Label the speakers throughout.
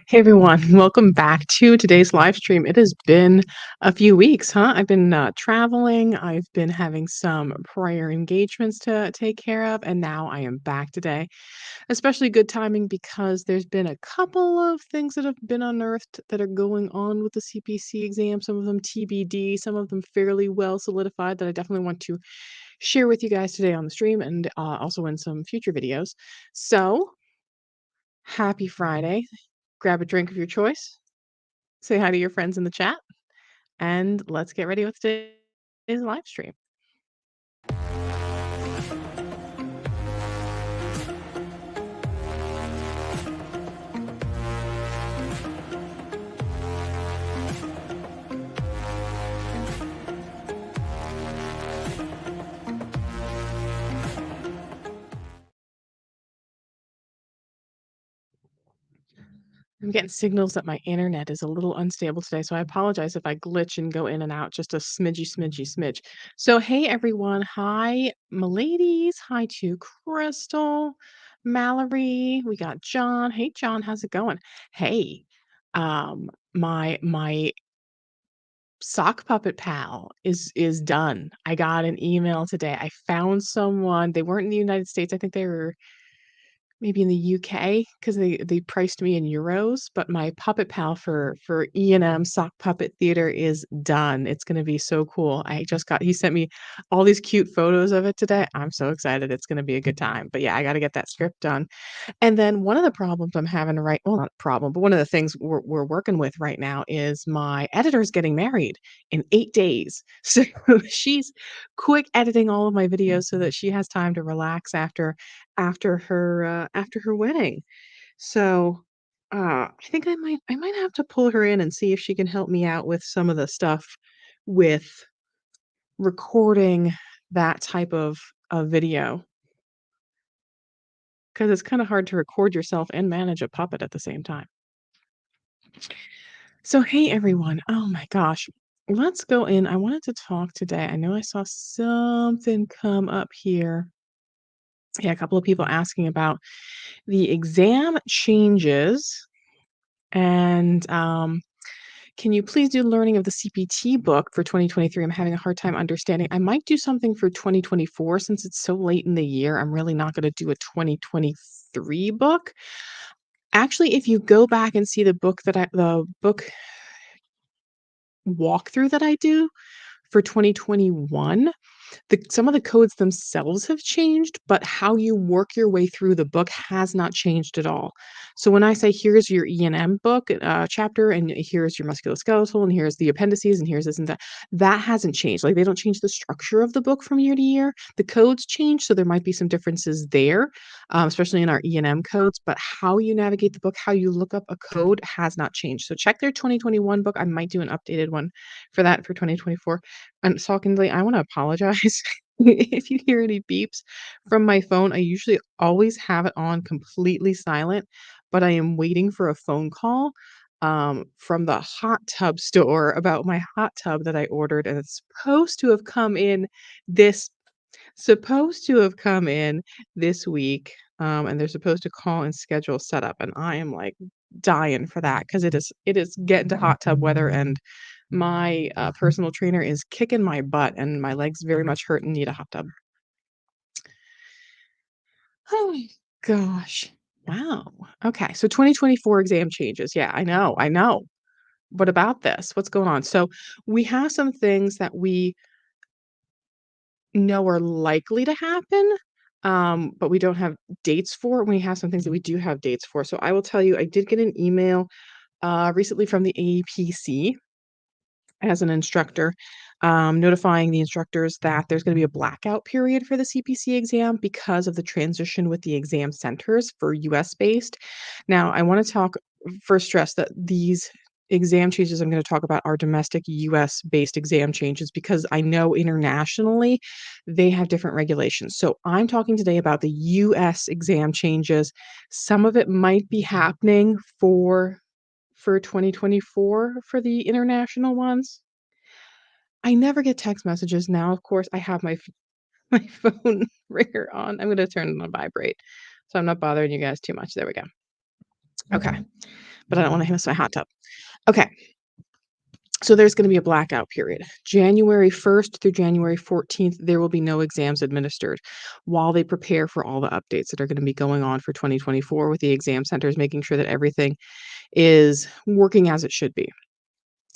Speaker 1: Hey everyone, welcome back to today's live stream. It has been a few weeks, huh? I've been traveling, I've been having some prior engagements to take care of, and now I am back today. Especially good timing because there's been a couple of things that have been unearthed that are going on with the CPC exam, some of them TBD, some of them fairly well solidified that I definitely want to share with you guys today on the stream and also in some future videos. So, happy Friday. Grab a drink of your choice. Say hi to your friends in the chat, and let's get ready with today's live stream. I'm getting signals that my internet is a little unstable today, so I apologize if I glitch and go in and out just a smidge. So, hey everyone. Hi, m'ladies. Hi to Crystal, Mallory. We got John. Hey John, how's it going? Hey, my sock puppet pal is done. I got an email today. I found someone. They weren't in the United States. I think they were maybe in the UK because they priced me in euros, but my puppet pal for E&M Sock Puppet Theater is done. It's gonna be so cool. He sent me all these cute photos of it today. I'm so excited. It's gonna be a good time. But yeah, I gotta get that script done. And then one of the problems I'm having right well, not a problem, but one of the things we're working with right now is my editor's getting married in 8 days. So she's quick editing all of my videos so that she has time to relax after her wedding. So, I think I might have to pull her in and see if she can help me out with some of the stuff with recording that type of video. 'Cause it's kinda hard to record yourself and manage a puppet at the same time. So, hey, everyone. Oh my gosh. Let's go in. I wanted to talk today. I know I saw something come up here. Yeah, a couple of people asking about the exam changes and, can you please do learning of the CPT book for 2023? I'm having a hard time understanding. I might do something for 2024 since it's so late in the year. I'm really not gonna do a 2023 book. Actually, if you go back and see the book walkthrough that I do for 2021, some of the codes themselves have changed, but how you work your way through the book has not changed at all. So when I say here's your E&M book chapter, and here's your musculoskeletal, and here's the appendices, and here's this and that, that hasn't changed. Like they don't change the structure of the book from year to year. The codes change, so there might be some differences there, especially in our E&M codes. But how you navigate the book, how you look up a code, has not changed. So check their 2021 book. I might do an updated one for that for 2024. And secondly, I wanna apologize if you hear any beeps from my phone. I usually always have it on completely silent, but I am waiting for a phone call, from the hot tub store about my hot tub that I ordered, and it's this supposed to have come in this week, and they're supposed to call and schedule setup, and I am, like, dying for that because it is getting to hot tub weather, and my, personal trainer is kicking my butt, and my legs very much hurt and need a hot tub. Oh my gosh. Wow. Okay, so 2024 exam changes. Yeah, I know. What about this? What's going on? So, we have some things that we know are likely to happen, but we don't have dates for. We have some things that we do have dates for. So, I will tell you, I did get an email, recently from the APC as an instructor, notifying the instructors that there's going to be a blackout period for the CPC exam because of the transition with the exam centers for US based. Now, I want to first stress that these exam changes I'm going to talk about are domestic US based exam changes because I know internationally they have different regulations. So I'm talking today about the US exam changes. Some of it might be happening for 2024 for the international ones. I never get text messages now, of course, I have my my phone ringer on. I'm gonna turn it on vibrate so I'm not bothering you guys too much. There we go. Okay, but I don't wanna miss my hot tub. Okay, so there's gonna be a blackout period. January 1st through January 14th, there will be no exams administered while they prepare for all the updates that are gonna be going on for 2024 with the exam centers, making sure that everything is working as it should be.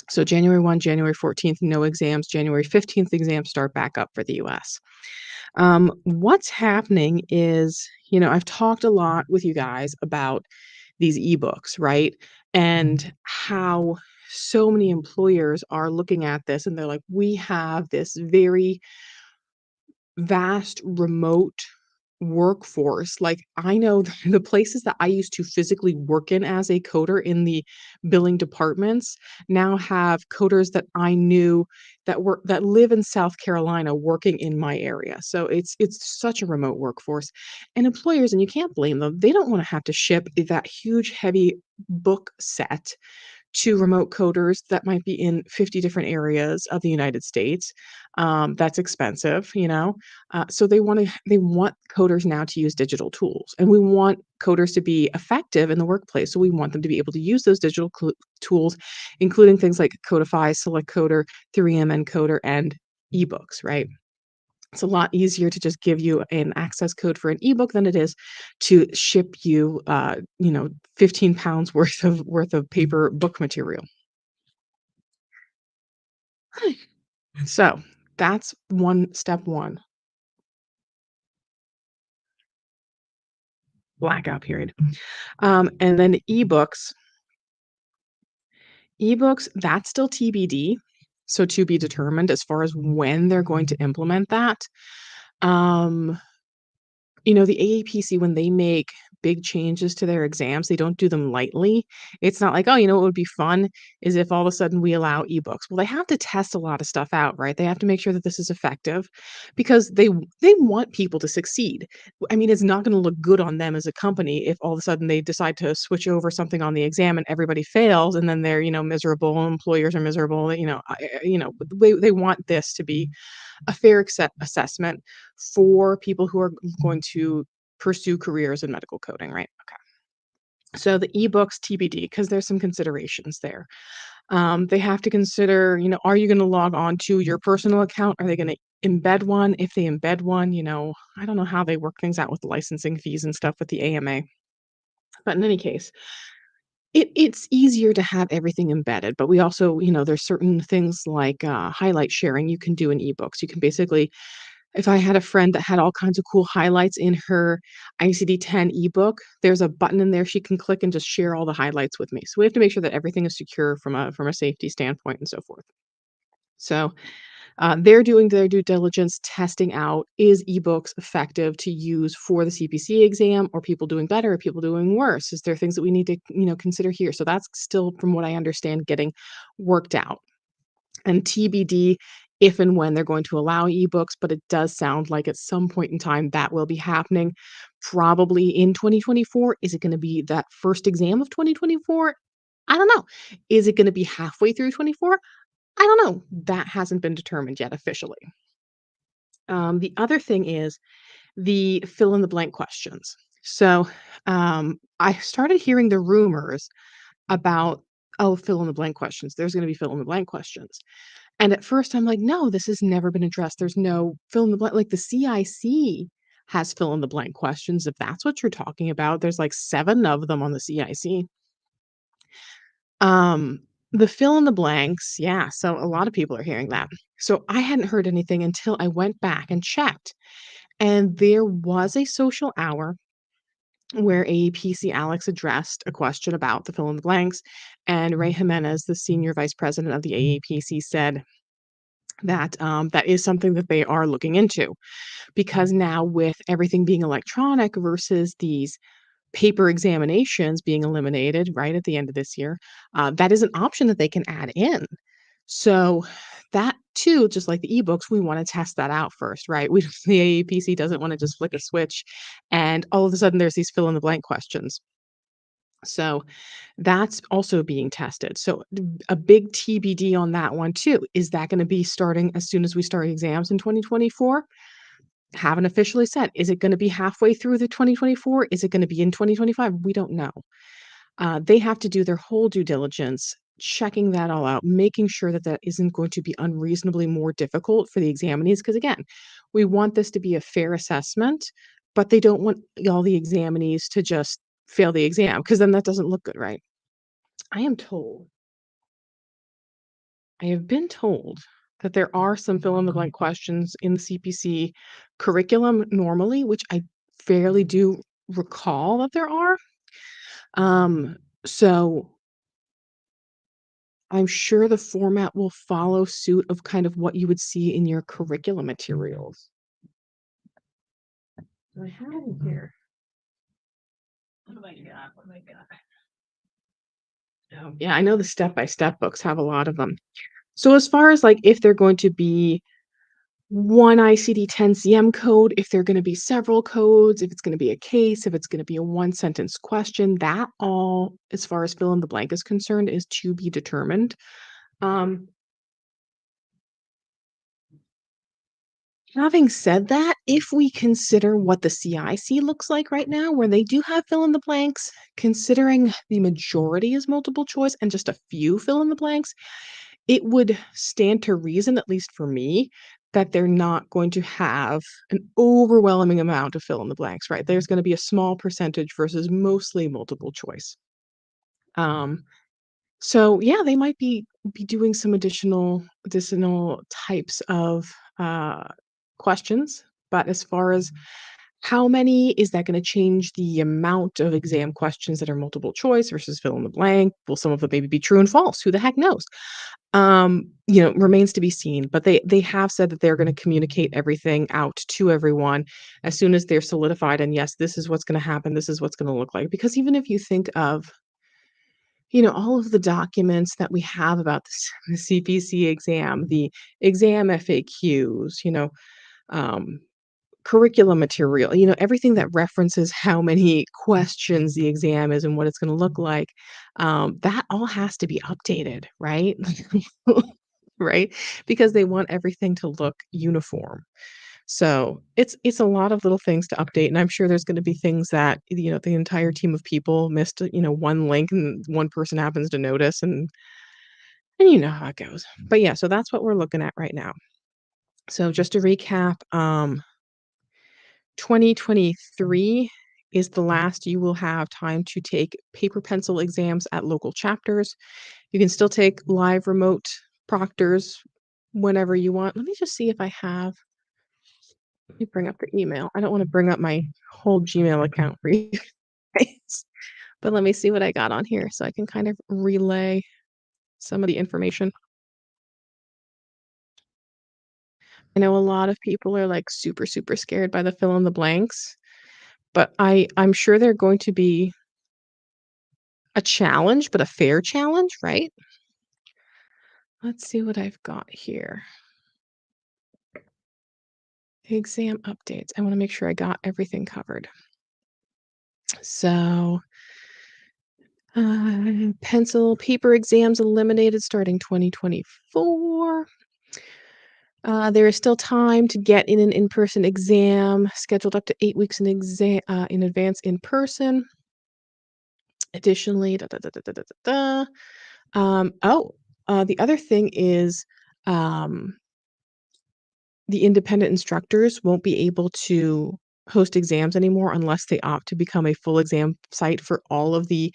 Speaker 1: So January 1, January 14th, no exams. January 15th, exams start back up for the US. What's happening is, I've talked a lot with you guys about these ebooks, right? And how so many employers are looking at this and they're like, we have this very vast remote workforce. Like, I know the places that I used to physically work in as a coder in the billing departments now have coders that I knew that live in South Carolina working in my area. So it's such a remote workforce. And employers, and you can't blame them, they don't want to have to ship that huge heavy book set to remote coders that might be in 50 different areas of the United States. That's expensive, so they want coders now to use digital tools, and we want coders to be effective in the workplace. So we want them to be able to use those digital tools, including things like Codify, Select Coder, 3M Encoder, and ebooks, right? It's a lot easier to just give you an access code for an ebook than it is to ship you, 15 pounds worth of paper book material. So that's step one, blackout period. And then ebooks, that's still TBD. So to be determined as far as when they're going to implement that. Um, the AAPC, when they make big changes to their exams, they don't do them lightly. It's not like, "Oh, what would be fun is if all of a sudden we allow ebooks." Well, they have to test a lot of stuff out, right? They have to make sure that this is effective because they want people to succeed. I mean, it's not gonna look good on them as a company if all of a sudden they decide to switch over something on the exam and everybody fails, and then they're, miserable, employers are miserable, they want this to be a fair assessment for people who are going to pursue careers in medical coding, right? Okay. So the ebooks TBD, because there's some considerations there. They have to consider, are you going to log on to your personal account? Are they going to embed one? If they embed one, I don't know how they work things out with licensing fees and stuff with the AMA. But in any case, it's easier to have everything embedded, but we also, there's certain things like highlight sharing you can do in ebooks. You can basically, if I had a friend that had all kinds of cool highlights in her ICD-10 ebook, there's a button in there she can click and just share all the highlights with me. So we have to make sure that everything is secure from a safety standpoint and so forth. So they're doing their due diligence, testing out, is ebooks effective to use for the CPC exam? Or people doing better? Are people doing worse? Is there things that we need to, consider here? So that's still, from what I understand, getting worked out. And TBD if and when they're going to allow ebooks, but it does sound like at some point in time that will be happening, probably in 2024. Is it going to be that first exam of 2024? I don't know. Is it going to be halfway through 24? I don't know. That hasn't been determined yet officially. The other thing is the fill in the blank questions. So I started hearing the rumors about, oh, fill in the blank questions. There's going to be fill in the blank questions. And at first I'm like, no, this has never been addressed. There's no fill in the blank. Like the CIC has fill in the blank questions. If that's what you're talking about, there's like 7 of them on the CIC. Um, the fill in the blanks, yeah. So a lot of people are hearing that. So I hadn't heard anything until I went back and checked. And there was a social hour where AEPC Alex addressed a question about the fill in the blanks. And Ray Jimenez, the senior vice president of the AEPC, said that that is something that they are looking into because now with everything being electronic versus these paper examinations being eliminated right at the end of this year, that is an option that they can add in. So that too, just like the ebooks, we want to test that out first, right? The AAPC doesn't want to just flick a switch and all of a sudden there's these fill in the blank questions. So that's also being tested. So a big TBD on that one too. Is that going to be starting as soon as we start exams in 2024? Haven't officially said, is it gonna be halfway through the 2024? Is it gonna be in 2025? We don't know. They have to do their whole due diligence, checking that all out, making sure that that isn't going to be unreasonably more difficult for the examinees. Because again, we want this to be a fair assessment, but they don't want all the examinees to just fail the exam because then that doesn't look good, right? I am told I have been told that there are some fill in the blank questions in the CPC curriculum normally, which I fairly do recall that there are. Um, so I'm sure the format will follow suit of kind of what you would see in your curriculum materials. I have it here. What do I got? What do I got? Oh, yeah, I know the step-by-step books have a lot of them. So as far as, like, if they're going to be one ICD-10-CM code, if there are gonna be several codes, if it's gonna be a case, if it's gonna be a one-sentence question, that all, as far as fill in the blank is concerned, is to be determined. Um, Having said that, if we consider what the CIC looks like right now, where they do have fill in the blanks, considering the majority is multiple choice and just a few fill in the blanks, it would stand to reason, at least for me, that they're not going to have an overwhelming amount of fill in the blanks, right? There's gonna be a small percentage versus mostly multiple choice. Um, so yeah, they might be doing some additional types of, uh, questions, but as far as how many, is that gonna change the amount of exam questions that are multiple choice versus fill in the blank? Will some of them maybe be true and false? Who the heck knows? Remains to be seen, but they have said that they're gonna communicate everything out to everyone as soon as they're solidified, and yes, this is what's gonna happen, this is what's gonna look like. Because even if you think of, all of the documents that we have about this the CPC exam, the exam FAQs, um, curriculum material, everything that references how many questions the exam is and what it's gonna look like, that all has to be updated, right? Right? Because they want everything to look uniform. So, it's a lot of little things to update, and I'm sure there's gonna be things that, the entire team of people missed, one link and one person happens to notice, and you know how it goes. But yeah, so that's what we're looking at right now. So just to recap, 2023 is the last you will have time to take paper pencil exams at local chapters. You can still take live remote proctors whenever you want. Let me just see if I have let me bring up the email. I don't wanna bring up my whole Gmail account for you guys, but let me see what I got on here so I can kind of relay some of the information. I know a lot of people are, like, super, super scared by the fill in the blanks, but I'm sure they're going to be a challenge, but a fair challenge, right? Let's see what I've got here. Exam updates. I wanna make sure I got everything covered. So, pencil paper exams eliminated starting 2024. There is still time to get in an in-person exam, scheduled up to 8 weeks in advance in person. Additionally, da, da, da, da, da, da, da, the other thing is, um, the independent instructors won't be able to host exams anymore unless they opt to become a full exam site for all of the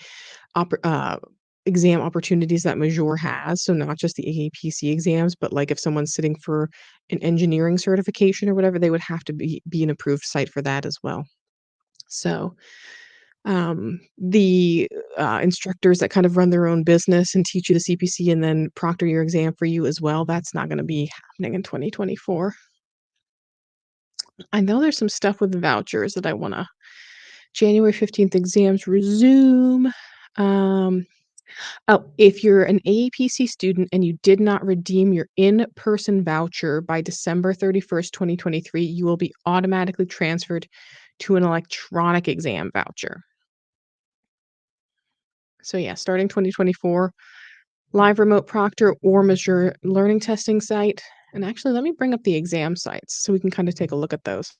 Speaker 1: oppor exam opportunities that Major has, so not just the AAPC exams, but, like, if someone's sitting for an engineering certification or whatever, they would have to be an approved site for that as well. So, the, instructors that kind of run their own business and teach you the CPC and then proctor your exam for you as well, that's not gonna be happening in 2024. I know there's some stuff with the vouchers that I wanna January 15th exams resume. Um Oh, if you're an AEPC student and you did not redeem your in-person voucher by December 31st, 2023, you will be automatically transferred to an electronic exam voucher. So yeah, starting 2024, live remote proctor or Mazur learning testing site. And actually, let me bring up the exam sites so we can kind of take a look at those.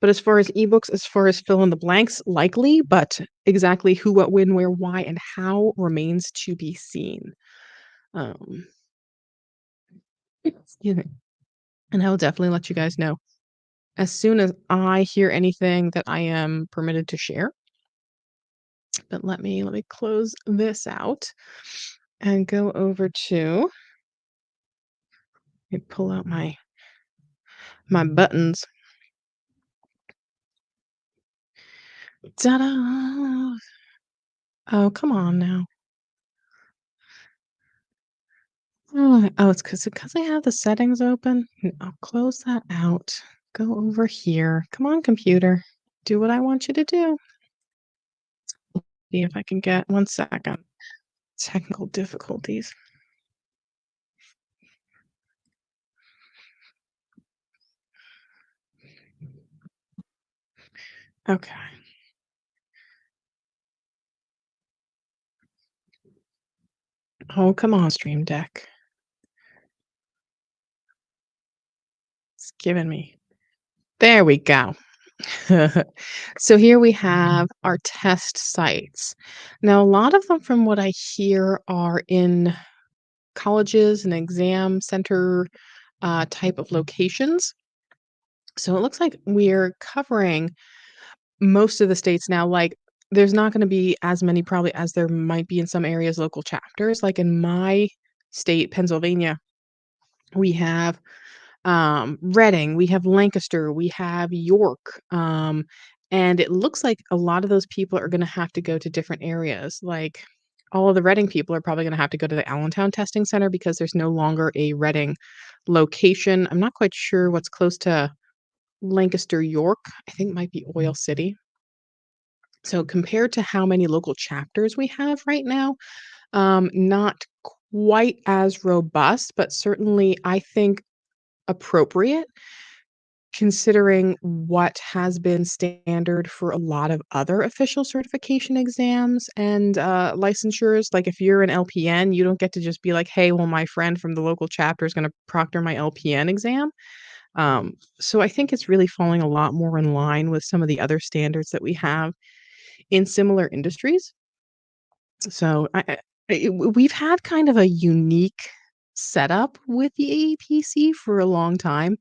Speaker 1: But as far as ebooks, as far as fill in the blanks, likely, but exactly who, what, when, where, why, and how remains to be seen. Um, excuse me. And I will definitely let you guys know as soon as I hear anything that I am permitted to share. But let me close this out and go over to let me pull out my buttons. Ta-da! Oh, come on now. Oh, it's because I have the settings open. I'll close that out. Go over here. Come on, computer. Do what I want you to do. See if I can get 1 second. Technical difficulties. Okay. Oh, come on, Stream Deck. It's giving me. There we go. So here we have our test sites. Now, a lot of them, from what I hear, are in colleges and exam center type of locations. So it looks like we're covering most of the states now. Like, there's not going to be as many probably as there might be in some areas, local chapters. Like in my state, Pennsylvania, we have Reading, we have Lancaster, we have York, and it looks like a lot of those people are gonna have to go to different areas, like, all of the Reading people are probably gonna have to go to the Allentown Testing Center because there's no longer a Reading location. I'm not quite sure what's close to Lancaster, York. I think it might be Oil City. So compared to how many local chapters we have right now, not quite as robust, but certainly, I think, appropriate considering what has been standard for a lot of other official certification exams and, licensures. Like, if you're an LPN, you don't get to just be like, "Hey, well, my friend from the local chapter is gonna proctor my LPN exam." So I think it's really falling a lot more in line with some of the other standards that we have in similar industries. So we've had kind of a unique setup with the AEPC for a long time.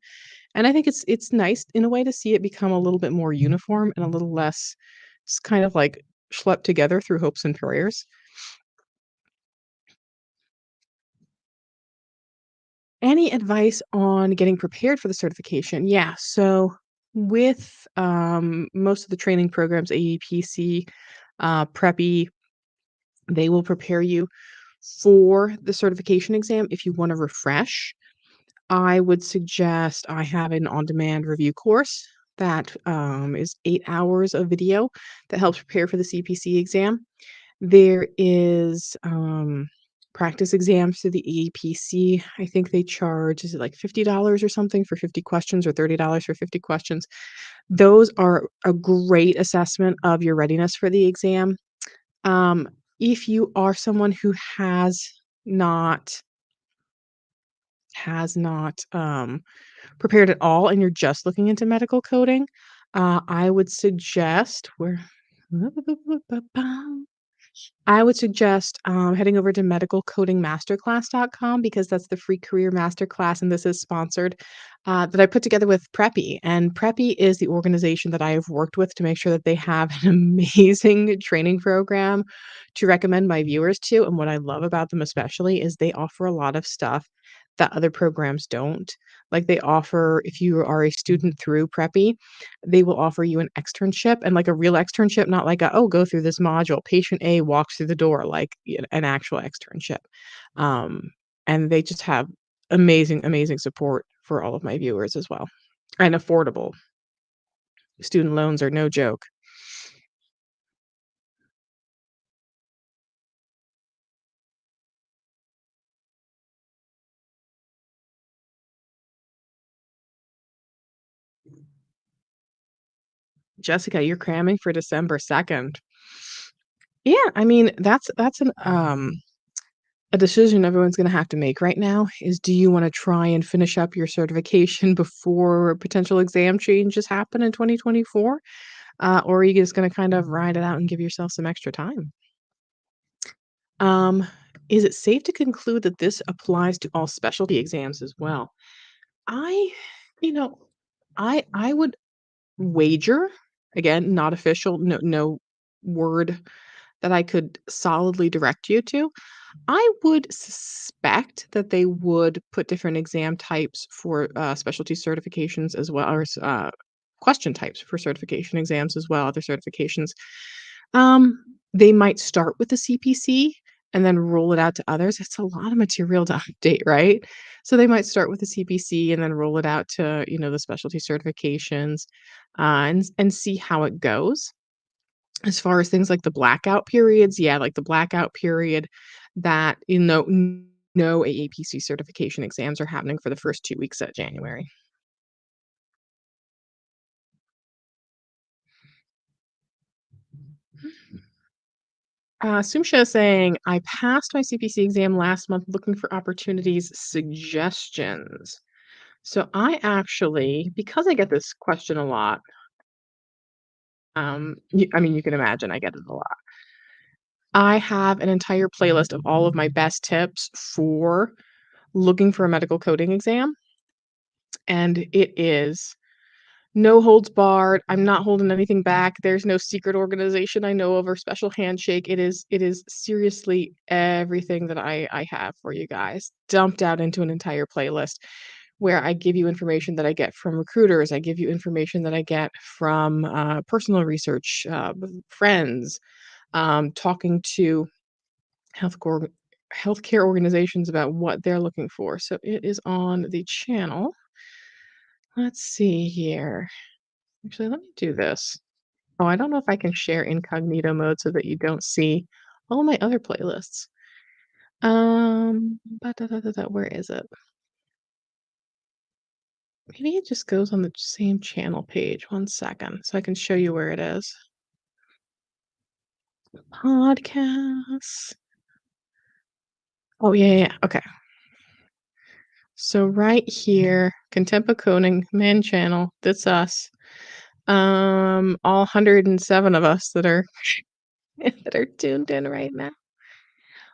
Speaker 1: And I think it's nice in a way to see it become a little bit more uniform and a little less just kind of like schlepped together through hopes and prayers. Any advice on getting prepared for the certification? Yeah. So with most of the training programs, AEPC, Preppy, they will prepare you for the certification exam if you want to refresh. I would suggest I have an on-demand review course that is 8 hours of video that helps prepare for the CPC exam. There is practice exams through the EAPC. I think they charge, is it like $50 or something for 50 questions or $30 for 50 questions? Those are a great assessment of your readiness for the exam. Um, if you are someone who not has not prepared at all and you're just looking into medical coding, I would suggest where I would suggest, heading over to medicalcodingmasterclass.com because that's the free career masterclass, and this is sponsored, that I put together with Preppy, and Preppy is the organization that I have worked with to make sure that they have an amazing training program to recommend my viewers to, and what I love about them especially is they offer a lot of stuff that other programs don't. Like, they offer if you are a student through Preppy, they will offer you an externship and, like, a real externship, not like a, "Oh, go through this module. Patient A walks through the door," like, an actual externship. Um, and they just have amazing, amazing support for all of my viewers as well, and affordable. Student loans are no joke. Jessica, you're cramming for December 2nd. Yeah, I mean, that's A decision everyone's gonna have to make right now is, do you wanna try and finish up your certification before potential exam changes happen in 2024? Or are you just gonna kind of ride it out and give yourself some extra time? Um, is it safe to conclude that this applies to all specialty exams as well? I you know, I would wager, again, not official, no word that I could solidly direct you to. I would suspect that they would put different exam types for, specialty certifications as well, or question types for certification exams as well, other certifications. They might start with the CPC and then roll it out to others. It's a lot of material to update, right? So they might start with the CPC and then roll it out to, the specialty certifications, and see how it goes. As far as things like the blackout periods, yeah, like the blackout period that, no AAPC certification exams are happening for the first 2 weeks of January. Sumsha is saying, "I passed my CPC exam last month looking for opportunities, suggestions." So I actually, because I get this question a lot, I mean, you can imagine I get it a lot. I have an entire playlist of all of my best tips for looking for a medical coding exam, and it is no holds barred. I'm not holding anything back. There's no secret organization I know of or special handshake. It is seriously everything that I have for you guys dumped out into an entire playlist where I give you information that I get from recruiters. I give you information that I get from personal research, friends, talking to health cor- healthcare organizations about what they're looking for. So it is on the channel. Let's see here. Actually, let me do this. Oh, I don't know if I can share incognito mode so that you don't see all my other playlists. Where is it? Maybe it just goes on the same channel page. One second, so I can show you where it is. Podcasts. Oh, yeah, yeah, yeah. Okay. So right here, Contempo Coding, main channel, that's us. All 107 of us that are that are tuned in right now.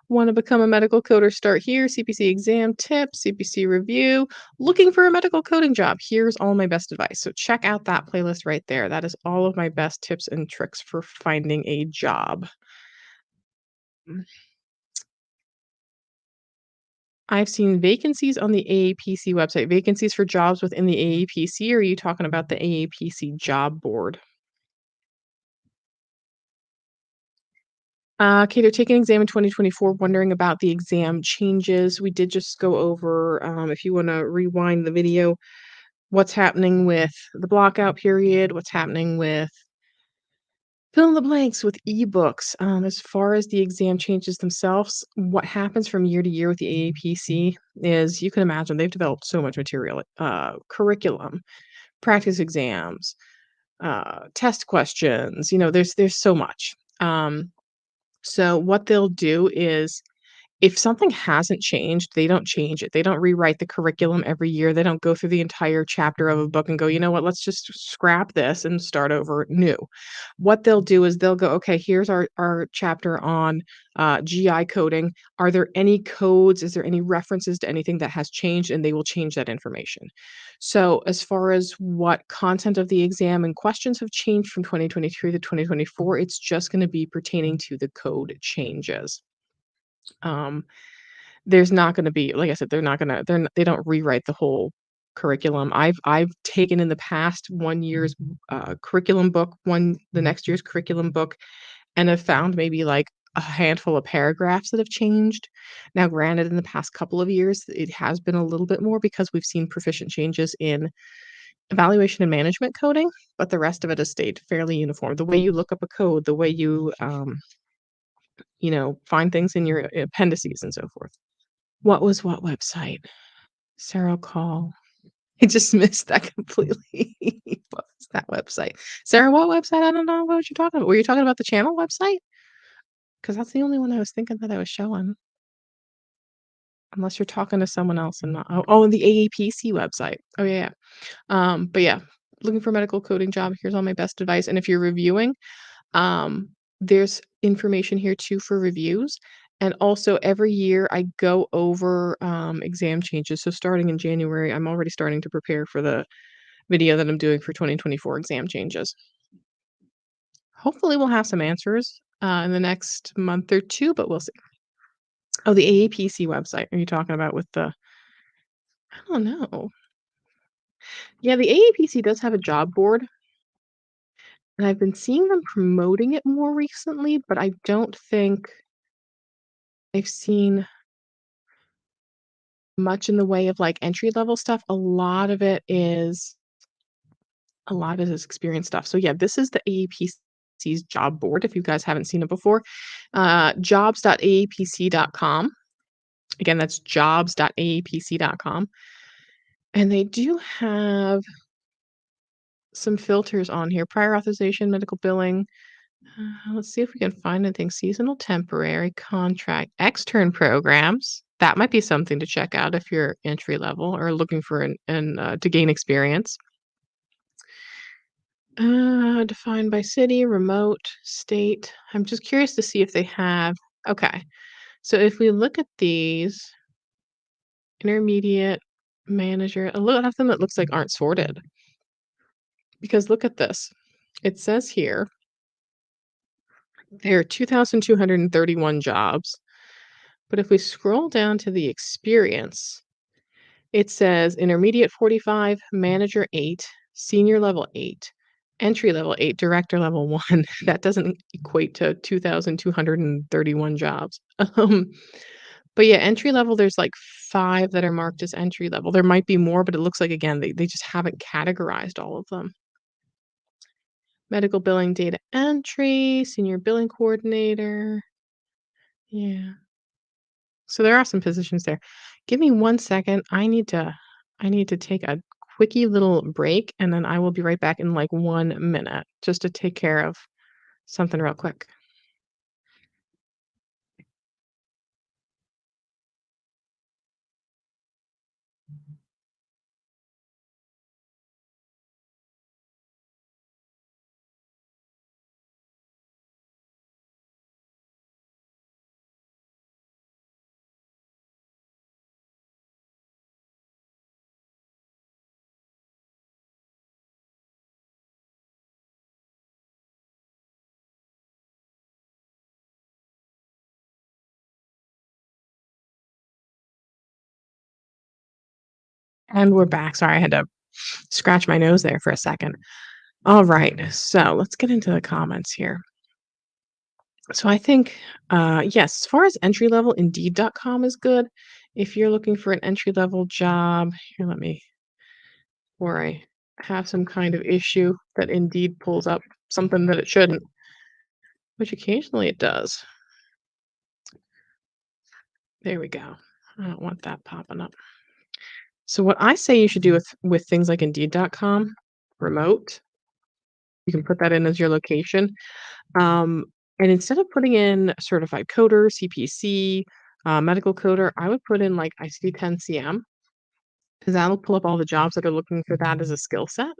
Speaker 1: Want to become a medical coder? Start here. CPC exam tips, CPC review. Looking for a medical coding job? Here's all my best advice. So check out that playlist right there. That is all of my best tips and tricks for finding a job. Mm. I've seen vacancies on the AAPC website. Vacancies for jobs within the AAPC, or are you talking about the AAPC job board? Okay, they're taking an exam in 2024, wondering about the exam changes. We did just go over, if you want to rewind the video, what's happening with the blockout period, what's happening with fill in the blanks with ebooks. As far as the exam changes themselves, what happens from year to year with the AAPC is, you can imagine they've developed so much material, curriculum, practice exams, test questions. There's so much. So what they'll do is, if something hasn't changed, they don't change it. They don't rewrite the curriculum every year. They don't go through the entire chapter of a book and go, "You know what? Let's just scrap this and start over new." What they'll do is they'll go, "Okay, here's our chapter on GI coding. Are there any codes? Is there any references to anything that has changed?" And they will change that information. So, as far as what content of the exam and questions have changed from 2023 to 2024, it's just going to be pertaining to the code changes. Um, there's not gonna be, like I said, they don't rewrite the whole curriculum. I've taken in the past 1 year's, curriculum book, the next year's curriculum book, and have found maybe, like, a handful of paragraphs that have changed. Now, granted, in the past couple of years, it has been a little bit more because we've seen proficient changes in evaluation and management coding, but the rest of it has stayed fairly uniform. The way you look up a code, the way you, find things in your appendices and so forth. What was what website? Sarah Call. I just missed that completely. What was that website? Sarah, what website? I don't know what you're talking about. Were you talking about the channel website? Because that's the only one I was thinking that I was showing. unless you're talking to someone else and not oh, and the AAPC website. Oh, yeah, yeah. But yeah, looking for a medical coding job, here's all my best advice, and if you're reviewing, um, there's information here too for reviews, and also every year I go over, exam changes, so starting in January, I'm already starting to prepare for the video that I'm doing for 2024 exam changes. Hopefully, we'll have some answers, in the next month or 2, but we'll see. Oh, the AAPC website are you talking about with the I don't know. Yeah, the AAPC does have a job board, and I've been seeing them promoting it more recently, but I don't think I've seen much in the way of, like, entry level stuff. A lot of it is experience stuff. So, yeah, this is the AAPC's job board if you guys haven't seen it before. Jobs.aapc.com. Again, that's jobs.aapc.com. And they do have some filters on here, prior authorization, medical billing. Let's see if we can find anything seasonal, temporary, contract, extern programs. That might be something to check out if you're entry level or looking for to gain experience. Defined by city, remote, state. I'm just curious to see if they have okay. So if we look at these, intermediate, manager, a lot of them it looks like aren't sorted. Because look at this. It says here there are 2,231 jobs, but if we scroll down to the experience, it says intermediate 45, manager 8, senior level 8, entry level 8, director level 1. That doesn't equate to 2,231 jobs. But yeah, entry level, there's like 5 that are marked as entry level. There might be more, but it looks like, again, they just haven't categorized all of them. Medical billing data entry, senior billing coordinator. Yeah. So there are some positions there. Give me 1 second. I need to take a quickie little break, and then I will be right back in, like, 1 minute just to take care of something real quick. And we're back. Sorry, I had to scratch my nose there for a second. Alright, so let's get into the comments here. So I think, yes, as far as entry level, Indeed.com is good. If you're looking for an entry level job here, let me or I have some kind of issue that Indeed pulls up something that it shouldn't, which occasionally it does. There we go. I don't want that popping up. So what I say you should do with things like Indeed.com, remote, you can put that in as your location. Um, and instead of putting in certified coder, CPC, medical coder, I would put in like ICD-10 CM because that'll pull up all the jobs that are looking for that as a skill set.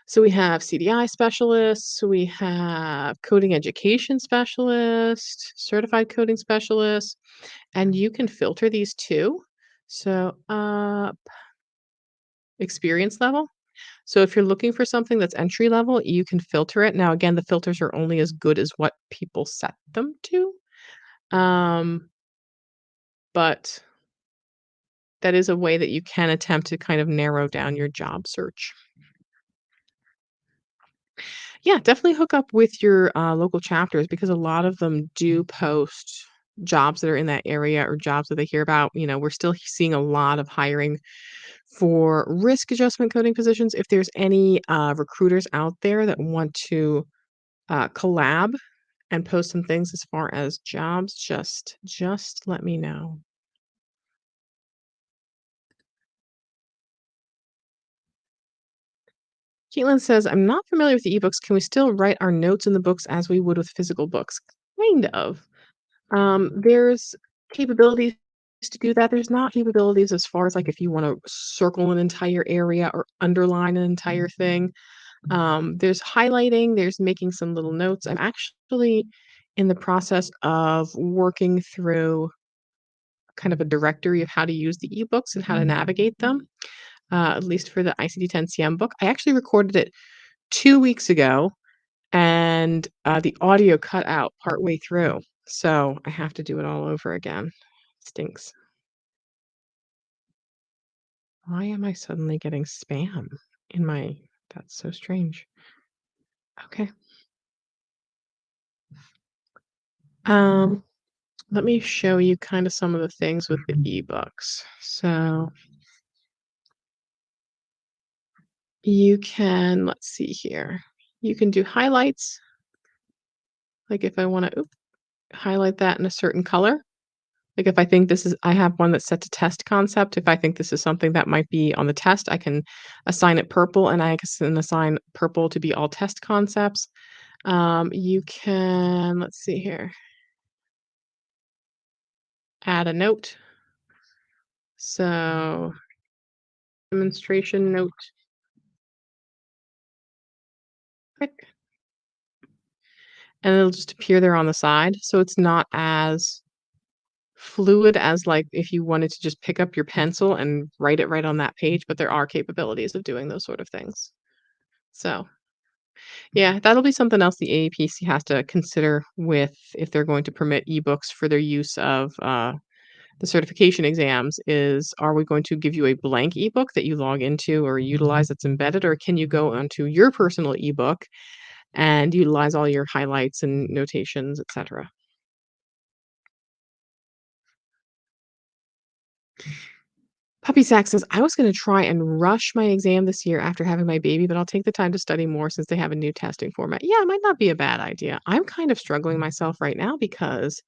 Speaker 1: So we have CDI specialists, we have coding education specialist, certified coding specialist, and you can filter these too. So, experience level. So if you're looking for something that's entry level, you can filter it. Now, again, the filters are only as good as what people set them to. Um, but that is a way that you can attempt to kind of narrow down your job search. Yeah, definitely hook up with your local chapters because a lot of them do post jobs that are in that area or jobs that they hear about. We're still seeing a lot of hiring for risk adjustment coding positions. If there's any recruiters out there that want to collab and post some things as far as jobs, just let me know. Caitlin says, I'm not familiar with the ebooks. Can we still write our notes in the books as we would with physical books? Kind of. There's capabilities to do that. There's not capabilities as far as, like, if you wanna circle an entire area or underline an entire thing. There's highlighting, there's making some little notes. I'm actually in the process of working through kind of a directory of how to use the ebooks and how to navigate them, at least for the ICD-10-CM book. I actually recorded it 2 weeks ago, and, the audio cut out partway through, so I have to do it all over again. Stinks. Why am I suddenly getting spam in my that's so strange. Okay. Um, Let me show you kinda some of the things with the ebooks. So, you can let's see here. You can do highlights, like, if I wanna highlight that in a certain color. Like, if I think this is I have one that's set to test concept. If I think this is something that might be on the test, I can assign it purple, and I can assign purple to be all test concepts. You can let's see here, add a note. So, demonstration note, click, and it'll just appear there on the side. So it's not as fluid as, like, if you wanted to just pick up your pencil and write it right on that page, but there are capabilities of doing those sort of things. So, yeah, that'll be something else the AAPC has to consider with if they're going to permit ebooks for their use of, the certification exams is, are we going to give you a blank ebook that you log into or utilize that's embedded, or can you go onto your personal ebook and utilize all your highlights and notations, etcetera? Puppy Sack says, "I was gonna try and rush my exam this year after having my baby, but I'll take the time to study more since they have a new testing format." Yeah, it might not be a bad idea. I'm kind of struggling myself right now because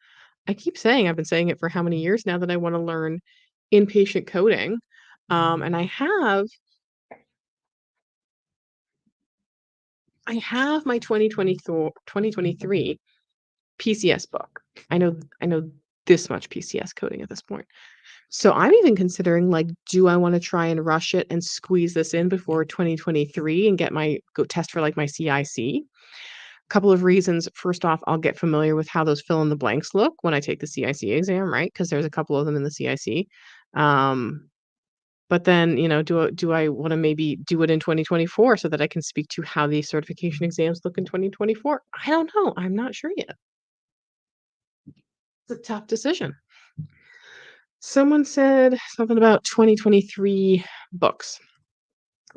Speaker 1: I keep saying, I've been saying it for how many years now, that I wanna learn inpatient coding, and I have my 2023 PCS book. I know this much PCS coding at this point. So I'm even considering, like, do I wanna try and rush it and squeeze this in before 2023 and get my go test for, like, my CIC? Couple of reasons. First off, I'll get familiar with how those fill in the blanks look when I take the CIC exam, right? Because there's a couple of them in the CIC. Um, but then, do I wanna maybe do it in 2024 so that I can speak to how these certification exams look in 2024? I don't know. I'm not sure yet. It's a tough decision. Someone said something about 2023 books.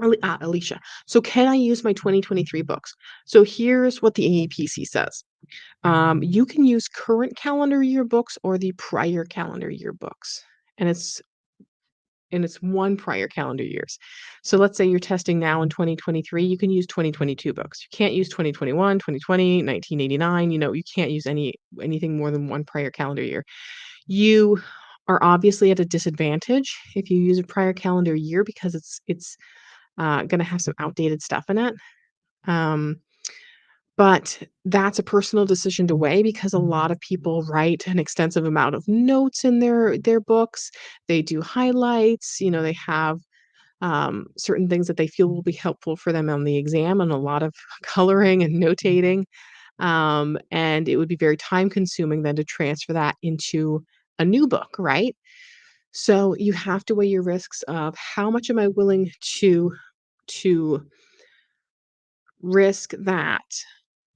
Speaker 1: Alicia. So can I use my 2023 books? So here's what the AAPC says. You can use current calendar year books or the prior calendar year books. And it's one prior calendar years. So let's say you're testing now in 2023, you can use 2022 books. You can't use 2021, 2020, 1989. You can't use anything more than one prior calendar year. You are obviously at a disadvantage if you use a prior calendar year because it's gonna have some outdated stuff in it. Um, but that's a personal decision to weigh because a lot of people write an extensive amount of notes in their books. They do highlights, they have, certain things that they feel will be helpful for them on the exam and a lot of coloring and notating. And it would be very time consuming then to transfer that into a new book, right? So you have to weigh your risks of how much am I willing to risk that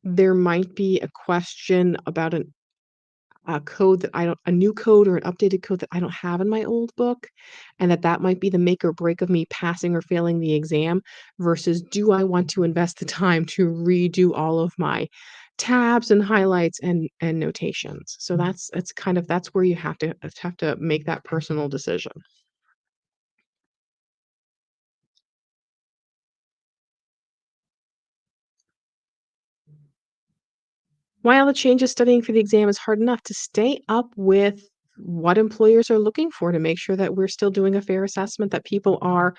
Speaker 1: there might be a question about a code that I don't a new code or an updated code that I don't have in my old book, and that might be the make or break of me passing or failing the exam, versus do I want to invest the time to redo all of my tabs and highlights and notations? So that's where you have to make that personal decision. While the change of studying for the exam is hard enough, to stay up with what employers are looking for to make sure that we're still doing a fair assessment, that people are,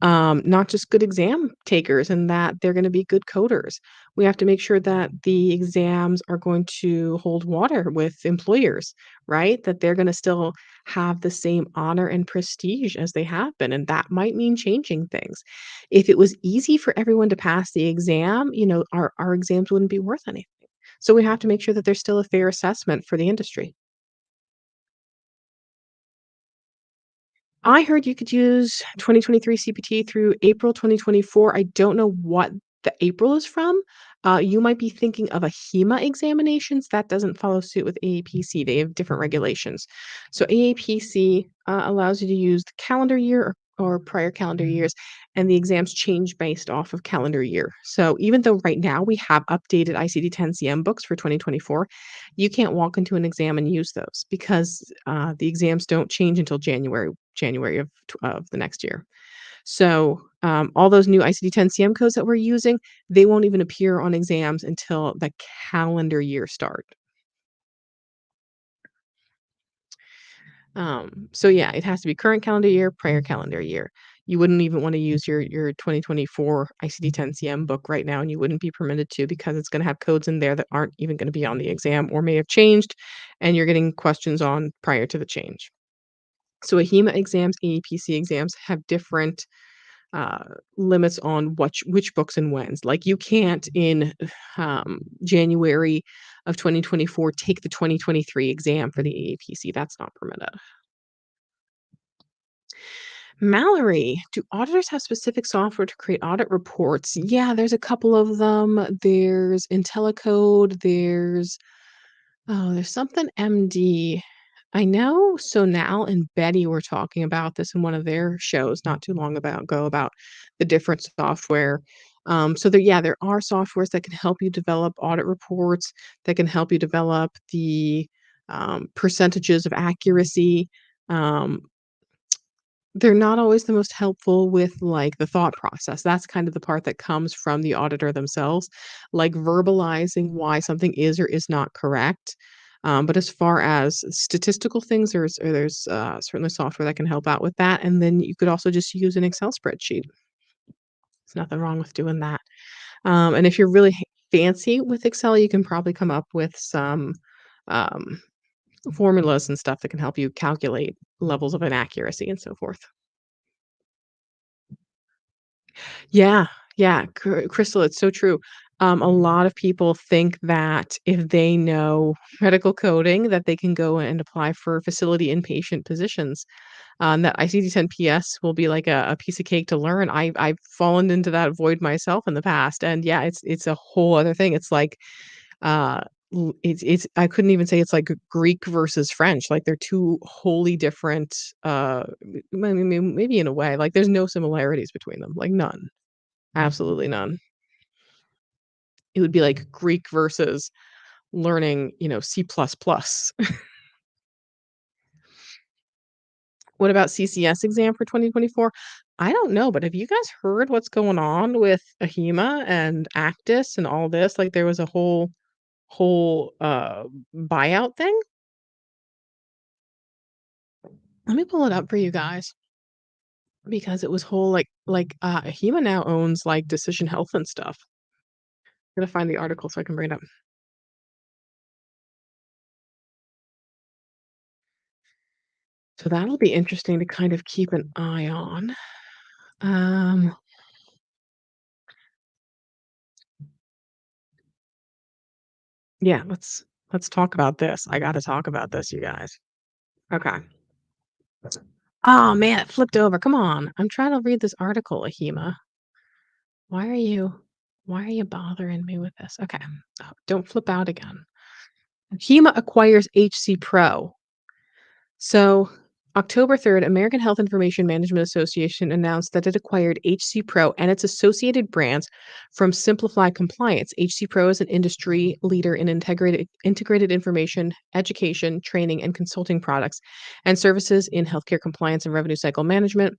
Speaker 1: not just good exam takers and that they're gonna be good coders. We have to make sure that the exams are going to hold water with employers, right? That they're gonna still have the same honor and prestige as they have been, and that might mean changing things. If it was easy for everyone to pass the exam, our exams wouldn't be worth anything. So we have to make sure that there's still a fair assessment for the industry. I heard you could use 2023 CPT through April 2024. I don't know what the April is from. You might be thinking of a HEMA examinations. That doesn't follow suit with AAPC. They have different regulations. So AAPC allows you to use the calendar year or prior calendar years, and the exams change based off of calendar year. So even though right now we have updated ICD-10 CM books for 2024, you can't walk into an exam and use those because the exams don't change until January of the next year. So, all those new ICD-10 CM codes that we're using, they won't even appear on exams until the calendar year start. So yeah, it has to be current calendar year, prior calendar year. You wouldn't even wanna use your 2024 ICD-10 CM book right now, and you wouldn't be permitted to because it's gonna have codes in there that aren't even gonna be on the exam or may have changed, and you're getting questions on prior to the change. So AHEMA exams, AEPC exams have different uh, limits on which books and whens. Like you can't in January of 2024 take the 2023 exam for the AAPC. That's not permitted. Mallory, do auditors have specific software to create audit reports? Yeah, there's a couple of them. There's IntelliCode. There's something MD. I know Sonal and Betty were talking about this in one of their shows not too long ago about the different software. So there are softwares that can help you develop audit reports, that can help you develop the percentages of accuracy. Um, they're not always the most helpful with, like, the thought process. That's kind of the part that comes from the auditor themselves, like, verbalizing why something is or is not correct. But as far as statistical things, there's certainly software that can help out with that, and then you could also just use an Excel spreadsheet. There's nothing wrong with doing that. And if you're really fancy with Excel, you can probably come up with some, um, formulas and stuff that can help you calculate levels of inaccuracy and so forth. Yeah, yeah, Crystal, it's so true. A lot of people think that if they know medical coding, that they can go and apply for facility inpatient positions. That ICD-10 PS will be like a piece of cake to learn. I've fallen into that void myself in the past, and yeah, it's a whole other thing. It's like, uh, it's I couldn't even say it's like Greek versus French. Like they're two wholly different. Maybe in a way, like there's no similarities between them, like none. Absolutely none. It would be like Greek versus learning, C++. plus plus. What about CCS exam for 2024? I don't know, but have you guys heard what's going on with AHEMA and Actis and all this? Like, there was a whole buyout thing? Let me pull it up for you guys because it was whole AHEMA now owns, like, Decision Health and stuff. I'm gonna find the article so I can bring it up. So that'll be interesting to kind of keep an eye on. Um Yeah, let's talk about this. I gotta talk about this, you guys. Okay. Oh man, it flipped over. Come on. I'm trying to read this article, Ahima. Why are you why are you bothering me with this? Okay. Oh, don't flip out again. Hema acquires HC Pro. So, October 3rd, American Health Information Management Association announced that it acquired HC Pro and its associated brands from Simplify Compliance. HC Pro is an industry leader in integrated information, education, training, and consulting products and services in healthcare compliance and revenue cycle management.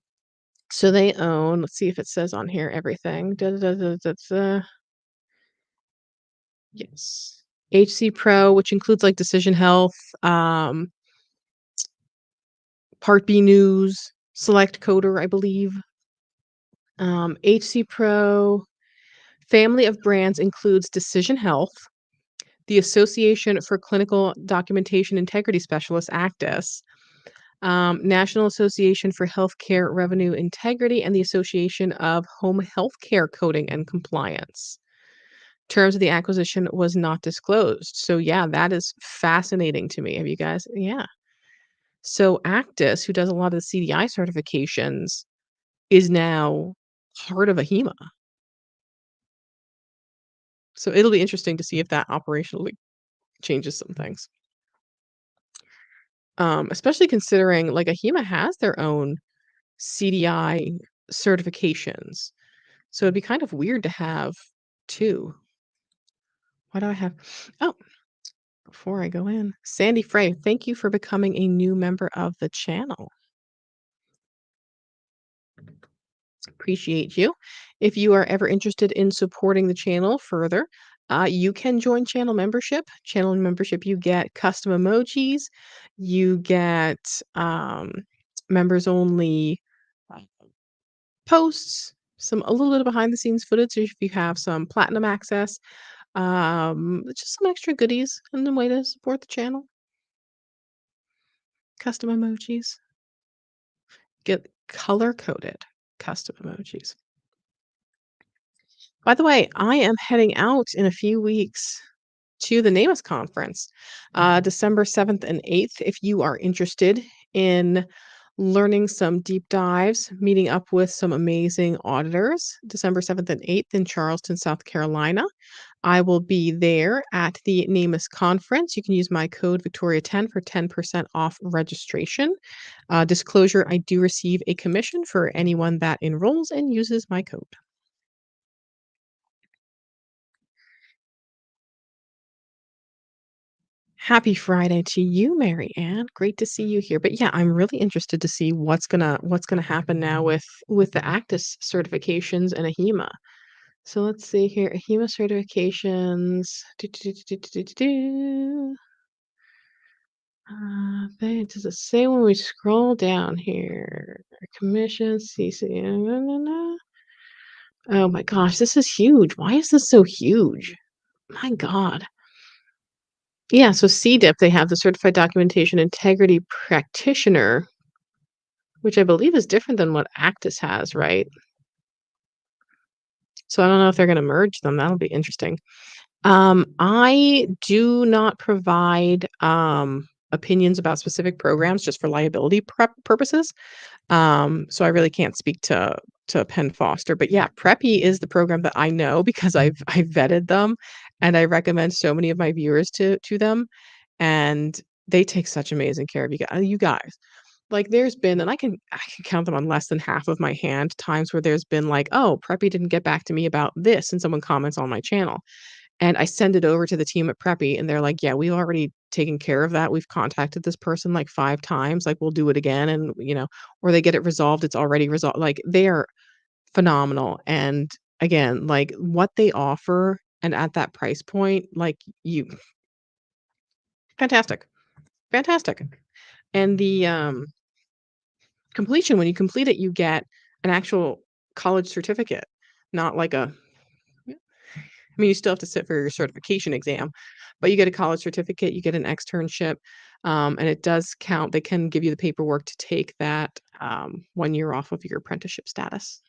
Speaker 1: So they own, let's see if it says on here everything. Yes. HC Pro, which includes like Decision Health, um, Part B News, Select Coder, I believe. HC Pro family of brands includes Decision Health, the Association for Clinical Documentation Integrity Specialists, ACDIS, National Association for Healthcare Revenue Integrity, and the Association of Home Healthcare Coding and Compliance. Terms of the acquisition was not disclosed. So yeah, that is fascinating to me. Have you guys yeah. So Actis, who does a lot of the CDI certifications, is now part of AHIMA. So it'll be interesting to see if that operationally changes some things. Especially considering like AHIMA has their own CDI certifications. So it'd be kind of weird to have 2. Why do I have Oh, before I go in, Sandy Frey, thank you for becoming a new member of the channel. Appreciate you. If you are ever interested in supporting the channel further, you can join channel membership. Channel membership, you get custom emojis, you get members only posts, some a little bit of behind the scenes footage if you have some platinum access, just some extra goodies and a way to support the channel. Custom emojis, get color coded custom emojis. By the way, I am heading out in a few weeks to the NAMUS conference, December 7th and 8th. If you are interested in learning some deep dives, meeting up with some amazing auditors, December 7th and 8th in Charleston, South Carolina. I will be there at the NAMUS conference. You can use my code Victoria10 for 10% off registration. Disclosure, I do receive a commission for anyone that enrolls and uses my code. Happy Friday to you, Mary Ann. Great to see you here. But yeah, I'm really interested to see what's gonna happen now with the ACDIS certifications and AHIMA. So let's see here. AHIMA certifications. Does it say when we scroll down here? Commission, CC. Oh my gosh, this is huge. Why is this so huge? My God. Yeah, so CDIP, they have the Certified Documentation Integrity Practitioner, which I believe is different than what ACDIS has, right? So I don't know if they're gonna merge them, that'll be interesting. I do not provide, opinions about specific programs just for liability purposes. So I really can't speak to Penn Foster, but yeah, Preppy is the program that I know because I've vetted them, and I recommend so many of my viewers to them, and they take such amazing care of you guys. Like, there's been and I can count them on less than half of my hand, times where there's been like, "Oh, Preppy didn't get back to me about this," and someone comments on my channel. And I send it over to the team at Preppy, and they're like, "Yeah, we've already taken care of that. We've contacted this person like 5 times, like, we'll do it again," and, or they get it resolved, it's already resolved. Like, they are phenomenal, and again, like, what they offer and at that price point, like, you fantastic, fantastic. And the, completion, when you complete it, you get an actual college certificate, not like a I mean, you still have to sit for your certification exam, but you get a college certificate, you get an externship, and it does count. They can give you the paperwork to take that 1 year off of your apprenticeship status.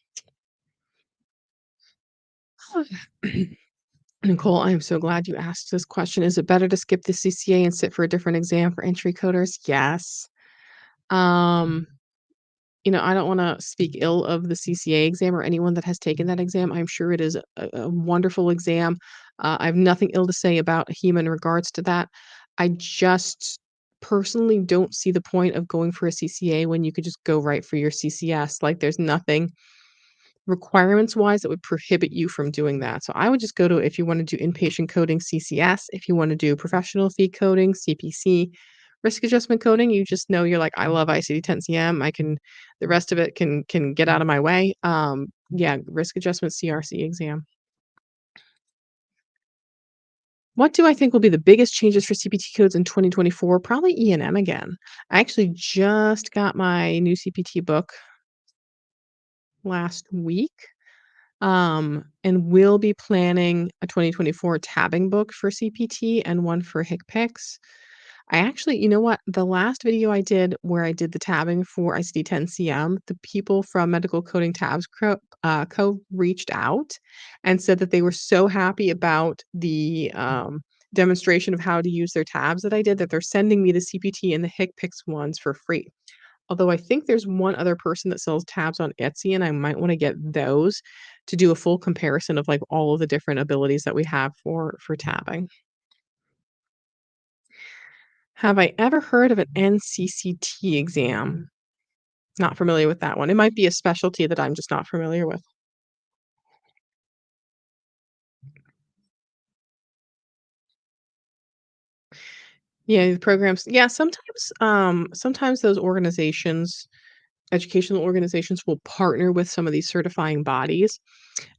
Speaker 1: Nicole, I am so glad you asked this question. Is it better to skip the CCA and sit for a different exam for entry coders? Yes. Um, I don't want to speak ill of the CCA exam or anyone that has taken that exam. I'm sure it is a wonderful exam. I have nothing ill to say about HEMA in regards to that. I just personally don't see the point of going for a CCA when you could just go right for your CCS. Like, there's nothing requirements wise that would prohibit you from doing that. So I would just go to if you want to do inpatient coding, CCS. If you want to do professional fee coding, CPC. Risk adjustment coding, you just know you're like, I love ICD-10 CM. The rest of it can get out of my way. Yeah, risk adjustment CRC exam. What do I think will be the biggest changes for CPT codes in 2024? Probably E&M again. I actually just got my new CPT book. last week, and we'll be planning a 2024 tabbing book for CPT and one for HCPCS. I actually you know what? The last video I did where I did the tabbing for ICD-10-CM, the people from Medical Coding Tabs Co. reached out and said that they were so happy about the, demonstration of how to use their tabs that I did, that they're sending me the CPT and the HCPCS ones for free. Although I think there's one other person that sells tabs on Etsy, and I might wanna get those to do a full comparison of, like, all of the different abilities that we have for tabbing. Have I ever heard of an NCCT exam? Not familiar with that one. It might be a specialty that I'm just not familiar with. Yeah, the programs sometimes those organizations, educational organizations will partner with some of these certifying bodies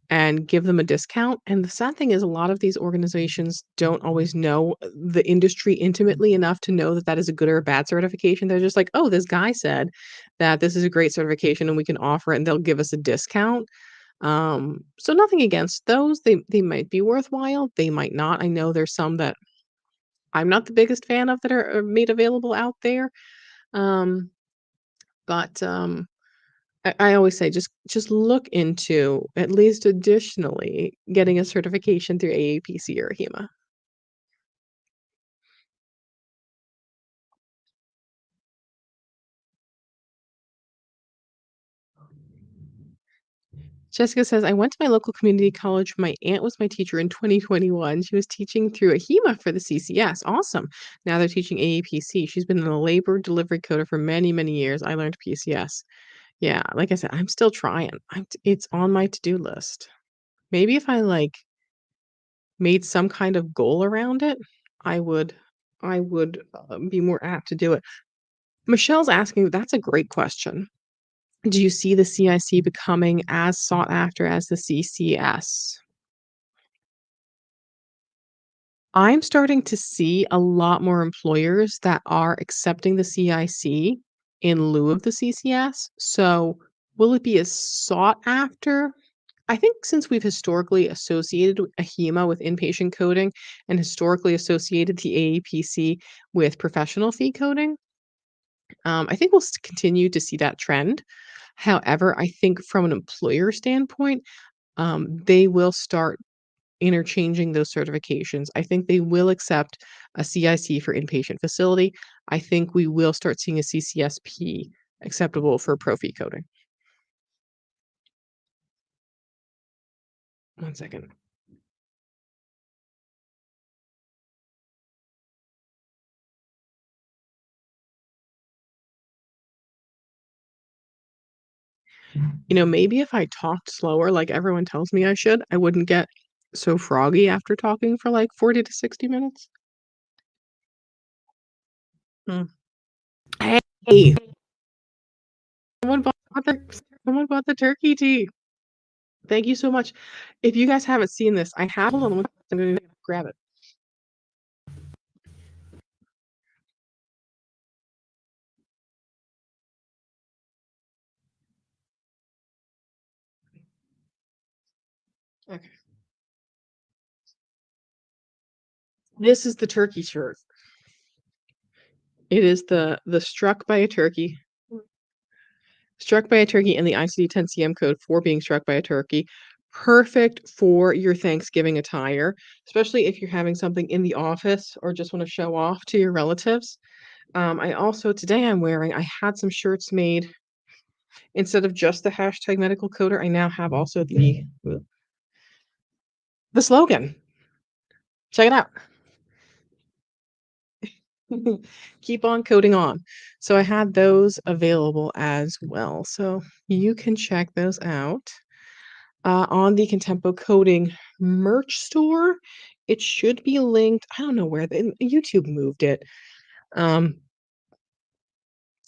Speaker 1: and give them a discount, and the sad thing is a lot of these organizations don't always know the industry intimately enough to know that that is a good or a bad certification. They're just like, "Oh, this guy said that this is a great certification and we can offer it," and they'll give us a discount. So nothing against those. They might be worthwhile, they might not. I know there's some that I'm not the biggest fan of that are made available out there. Um, but I always say just look into, at least additionally, getting a certification through AAPC or HEMA. Jessica says, "I went to my local community college. My aunt was my teacher in 2021. She was teaching through a HEMA for the CCS. Awesome. Now they're teaching AAPC. She's been a labor delivery coder for many, many years. I learned PCS." Yeah, like I said, I'm still trying. It's on my to-do list. Maybe if I, like, made some kind of goal around it, I would be more apt to do it. Michelle's asking, that's a great question. Do you see the CIC becoming as sought after as the CCS? I'm starting to see a lot more employers that are accepting the CIC in lieu of the CCS. So, will it be as sought after? I think since we've historically associated a HEMA with inpatient coding and historically associated the AAPC with professional fee coding, I think we'll continue to see that trend. However, I think from an employer standpoint, they will start interchanging those certifications. I think they will accept a CIC for inpatient facility. I think we will start seeing a CCSP acceptable for pro fee coding. One second. You know, maybe if I talked slower like everyone tells me I should, I wouldn't get so froggy after talking for like 40 to 60 minutes. Mm. Hey, someone bought the someone bought the turkey tea. Thank you so much. If you guys haven't seen this, I have a little I'm gonna grab it. Okay. This is the turkey shirt. It is the struck by a turkey and the ICD-10-CM code for being struck by a turkey. Perfect for your Thanksgiving attire, especially if you're having something in the office or just wanna show off to your relatives. I also today I had some shirts made instead of just the hashtag medical coder, I now have also the slogan. Check it out. Keep on coding on. So I had those available as well. So you can check those out on the Contempo Coding merch store. It should be linked. I don't know where YouTube moved it. Um,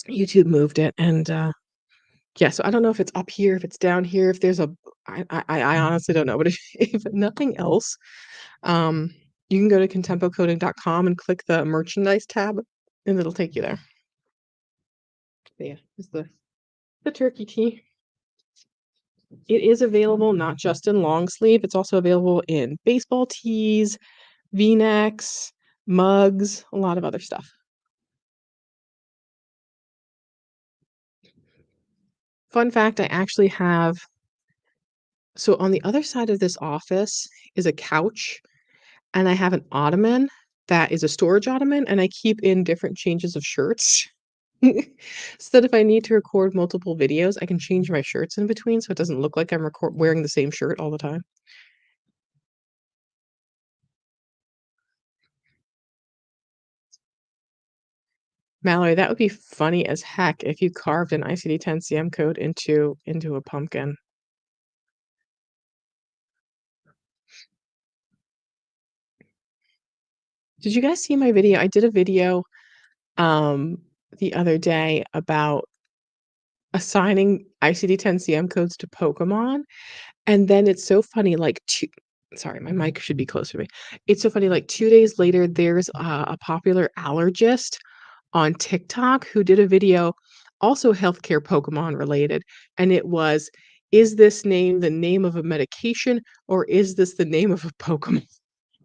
Speaker 1: YouTube moved it, and yeah. So I don't know if it's up here, if it's down here, if there's a. I honestly don't know. But if nothing else, um, you can go to contempocoding.com and click the merchandise tab, and it'll take you there. But yeah, it's the turkey tea. It is available not just in long sleeve, it's also available in baseball tees, V-necks, mugs, a lot of other stuff. Fun fact, I actually have so on the other side of this office is a couch, and I have an ottoman that is a storage ottoman, and I keep in different changes of shirts. So that if I need to record multiple videos, I can change my shirts in between so it doesn't look like I'm wearing the same shirt all the time. Mallory, that would be funny as heck if you carved an ICD-10 CM code into a pumpkin. Did you guys see my video? I did a video, um, the other day about assigning ICD-10 CM codes to Pokemon, and then it's so funny, like, 2 sorry, my mic should be closer to me. It's so funny, like, 2 days later, there's a popular allergist on TikTok who did a video, also healthcare Pokemon related, and it was, "Is this name the name of a medication, or is this the name of a Pokemon?"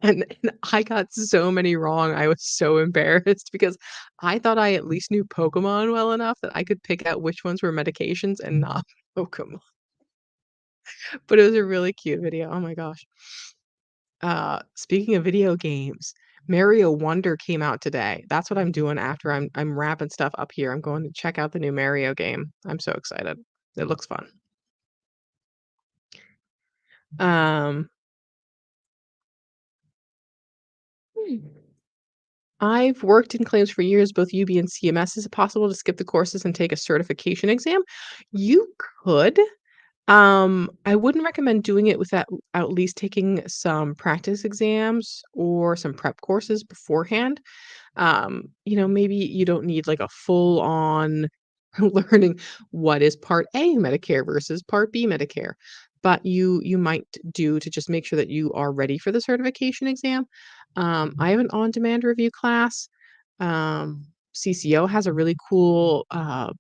Speaker 1: And I got so many wrong, I was so embarrassed because I thought I at least knew Pokemon well enough that I could pick out which ones were medications and not Pokemon. But it was a really cute video, oh my gosh. Speaking of video games, Mario Wonder came out today. That's what I'm doing after I'm wrapping stuff up here. I'm going to check out the new Mario game. I'm so excited. It looks fun. Um, I've worked in claims for years, both UB and CMS. Is it possible to skip the courses and take a certification exam? You could. I wouldn't recommend doing it without at least taking some practice exams or some prep courses beforehand. Maybe you don't need like a full on learning what is Part A Medicare versus Part B Medicare, but you might do to just make sure that you are ready for the certification exam. I have an on-demand review class. CCO has a really cool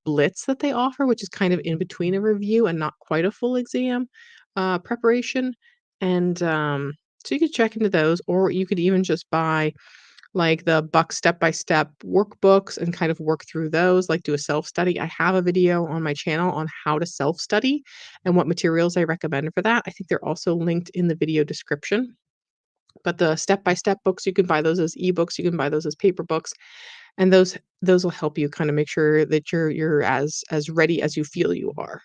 Speaker 1: blitz that they offer, which is kind of in between a review and not quite a full exam preparation. And so you could check into those, or you could even just buy like the Buck step-by-step workbooks and kind of work through those, like do a self-study. I have a video on my channel on how to self-study and what materials I recommend for that. I think they're also linked in the video description. But the step-by-step books, you can buy those as ebooks, you can buy those as paper books, and those will help you kind of make sure that you're as ready as you feel you are.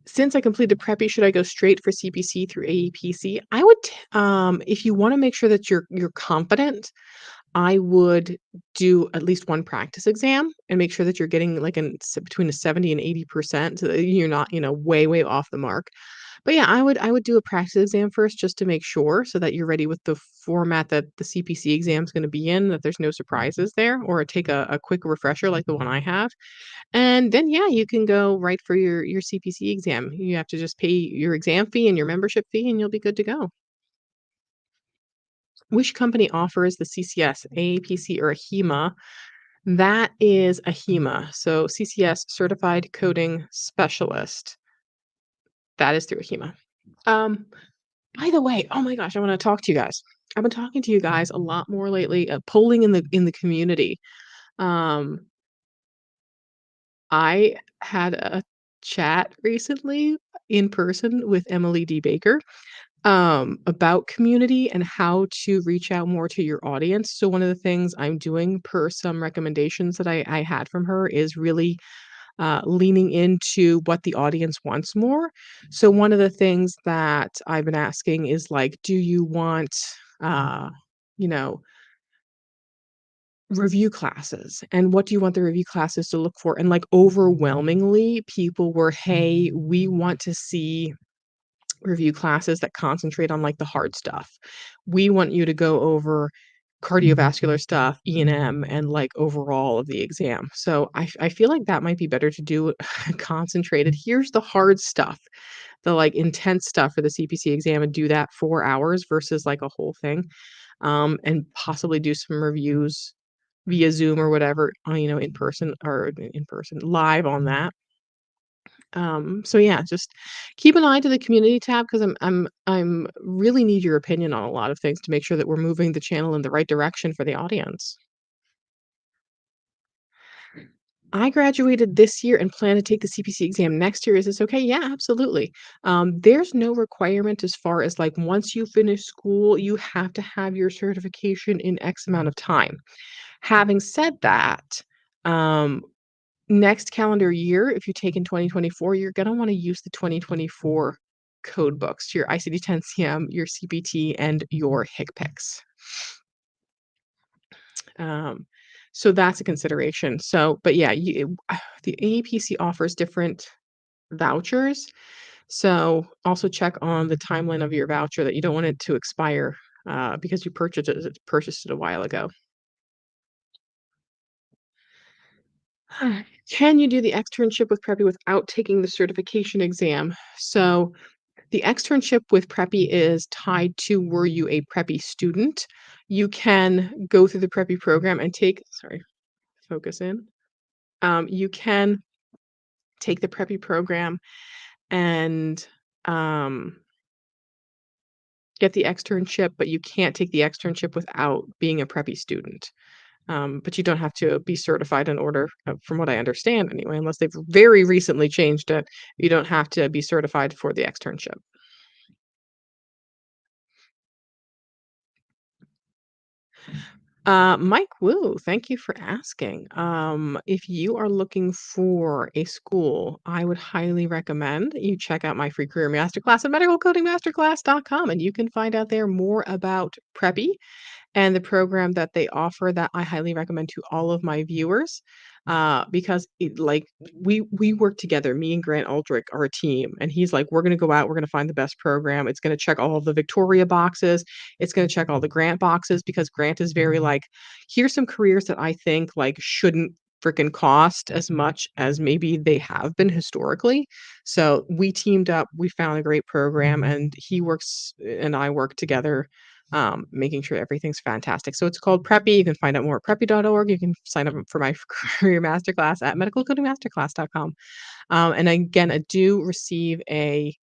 Speaker 1: Since I completed preppy, should I go straight for CPC through AEPC? I would, if you wanna make sure that you're confident, I would do at least 1 practice exam and make sure that you're getting like between a 70 and 80% so that you're not, way, way off the mark. But yeah, I would do a practice exam first just to make sure so that you're ready with the format that the CPC exam is gonna be in, that there's no surprises there, or take a quick refresher like the one I have. And then, yeah, you can go right for your CPC exam. You have to just pay your exam fee and your membership fee, and you'll be good to go. Which company offers the CCS, AAPC, or a HEMA? That is a HEMA. So CCS, Certified Coding Specialist. That is through a HEMA. Um, by the way, oh my gosh, I wanna talk to you guys. I've been talking to you guys a lot more lately, polling in the community. Um, I had a chat recently in person with Emily D. Baker, about community and how to reach out more to your audience. So one of the things I'm doing per some recommendations that I had from her is really leaning into what the audience wants more. So one of the things that I've been asking is like, do you want, uh, you know, review classes? And what do you want the review classes to look for? And like overwhelmingly, people were, hey, we want to see review classes that concentrate on like the hard stuff. We want you to go over cardiovascular stuff, E&M, and like overall of the exam. So I feel like that might be better to do concentrated. Here's the hard stuff, the like intense stuff for the CPC exam, and do that 4 hours versus like a whole thing. And possibly do some reviews via Zoom or whatever, in person or in person, live on that. So yeah, just keep an eye to the community tab because I'm really need your opinion on a lot of things to make sure that we're moving the channel in the right direction for the audience. I graduated this year and plan to take the CPC exam next year. Is this okay? Yeah, absolutely. There's no requirement as far as like once you finish school, you have to have your certification in X amount of time. Having said that, um, next calendar year, if you take in 2024, you're gonna wanna use the 2024 code books, your ICD-10-CM, your CPT, and your HCPCS. Um, so that's a consideration. So, but yeah, the AAPC offers different vouchers. So also check on the timeline of your voucher that you don't want it to expire because you purchased it a while ago. Can you do the externship with Preppy without taking the certification exam? So the externship with Preppy is tied to were you a Preppy student? You can go through the Preppy program and sorry, focus in. You can take the Preppy program and um, get the externship, but you can't take the externship without being a Preppy student. But you don't have to be certified in order, from what I understand anyway, unless they've very recently changed it. You don't have to be certified for the externship. Mike Wu, thank you for asking. If you are looking for a school, I would highly recommend you check out my free career masterclass at medicalcodingmasterclass.com, and you can find out there more about Preppy and the program that they offer that I highly recommend to all of my viewers, because we work together, me and Grant Aldrich are a team, and he's like, "We're gonna go out, we're gonna find the best program. It's gonna check all of the Victoria boxes. It's gonna check all the Grant boxes," because Grant is very like, "Here's some careers that I think, like, shouldn't freaking cost as much as maybe they have been historically." So, we teamed up, we found a great program, and he works and I work together making sure everything's fantastic. So it's called Preppy. You can find out more at preppy.org. You can sign up for my career masterclass at medicalcodingmasterclass.com. And again, I do receive a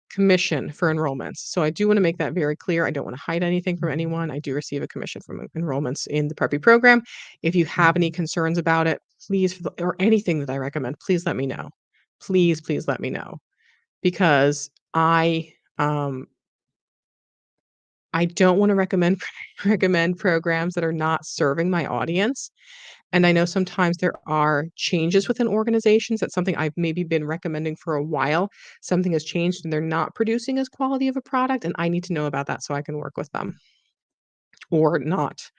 Speaker 1: commission for enrollments. So I do want to make that very clear. I don't want to hide anything from anyone. I do receive a commission from enrollments in the Preppy program. If you have any concerns about it, please, or anything that I recommend, please let me know. Please let me know because um I don't wanna recommend recommend programs that are not serving my audience, and I know sometimes there are changes within organizations. That's something I've maybe been recommending for a while. Something has changed, and they're not producing as quality of a product, and I need to know about that so I can work with them or not,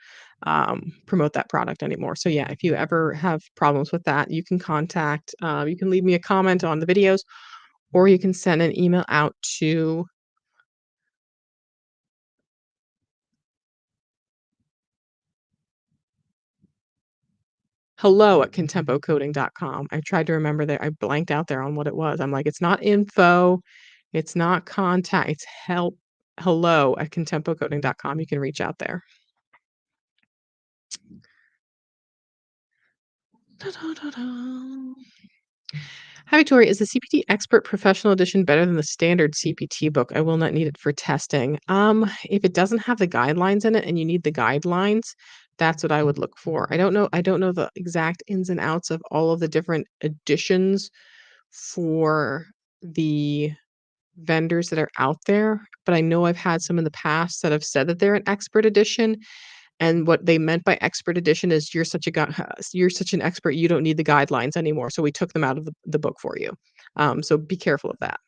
Speaker 1: promote that product anymore. So, yeah, if you ever have problems with that, you can leave me a comment on the videos, or you can send an email out to hello@contempocoding.com. I tried to remember that I blanked out there on what it was. I'm like, "It's not info, it's not contact, it's hello@contempocoding.com." You can reach out there. Da-da-da-da. Hi, Victoria. Is the CPT Expert Professional Edition better than the standard CPT book? I will not need it for testing. If it doesn't have the guidelines in it and you need the guidelines, that's what I would look for. I don't know the exact ins and outs of all of the different editions for the vendors that are out there, but I know I've had some in the past that have said that they're an expert edition, and what they meant by expert edition is you're such an expert, you don't need the guidelines anymore, so we took them out of the book for you. So be careful of that.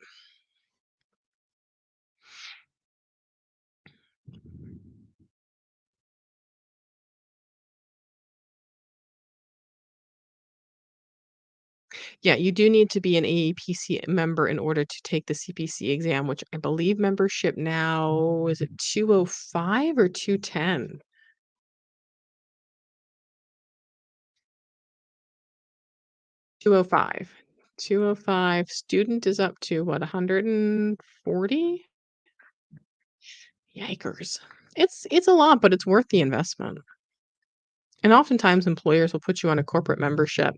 Speaker 1: Yeah, you do need to be an AAPC member in order to take the CPC exam, which I believe membership now is it 205 or 210? 205. 205. Student is up to what, 140? Yikers. It's a lot, but it's worth the investment. And oftentimes employers will put you on a corporate membership